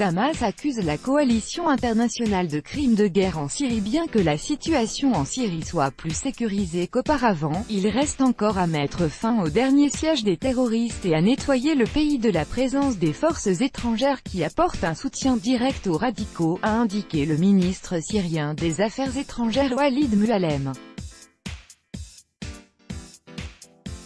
Damas accuse la coalition internationale de crimes de guerre en Syrie. Bien que la situation en Syrie soit plus sécurisée qu'auparavant, il reste encore à mettre fin au dernier siège des terroristes et à nettoyer le pays de la présence des forces étrangères qui apportent un soutien direct aux radicaux, a indiqué le ministre syrien des Affaires étrangères Walid Muallem.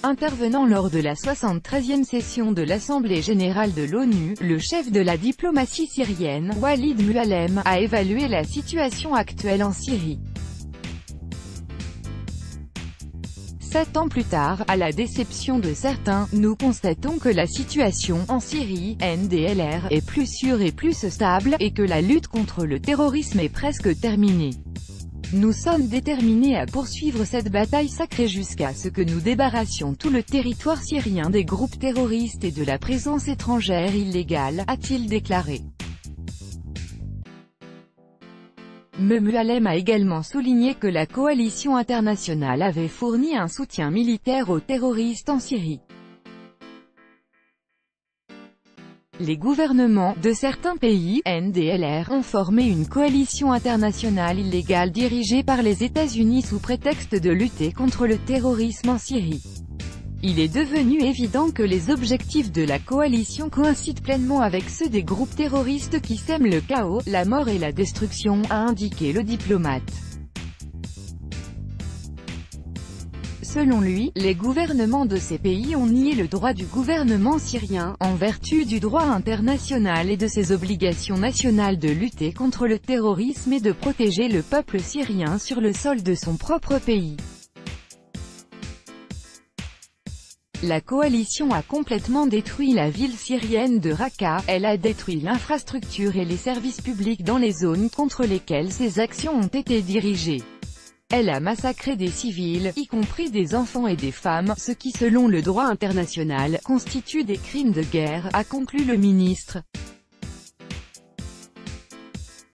Intervenant lors de la 73e session de l'Assemblée générale de l'ONU, le chef de la diplomatie syrienne, Walid Muallem, a évalué la situation actuelle en Syrie. 7 ans plus tard, à la déception de certains, nous constatons que la situation en Syrie, NDLR, est plus sûre et plus stable, et que la lutte contre le terrorisme est presque terminée. Nous sommes déterminés à poursuivre cette bataille sacrée jusqu'à ce que nous débarrassions tout le territoire syrien des groupes terroristes et de la présence étrangère illégale, a-t-il déclaré. Muallem a également souligné que la coalition internationale avait fourni un soutien militaire aux terroristes en Syrie. Les gouvernements de certains pays, NDLR, ont formé une coalition internationale illégale dirigée par les États-Unis sous prétexte de lutter contre le terrorisme en Syrie. Il est devenu évident que les objectifs de la coalition coïncident pleinement avec ceux des groupes terroristes qui sèment le chaos, la mort et la destruction, a indiqué le diplomate. Selon lui, les gouvernements de ces pays ont nié le droit du gouvernement syrien, en vertu du droit international et de ses obligations nationales de lutter contre le terrorisme et de protéger le peuple syrien sur le sol de son propre pays. La coalition a complètement détruit la ville syrienne de Raqqa, elle a détruit l'infrastructure et les services publics dans les zones contre lesquelles ces actions ont été dirigées. Elle a massacré des civils, y compris des enfants et des femmes, ce qui selon le droit international, constitue des crimes de guerre, a conclu le ministre.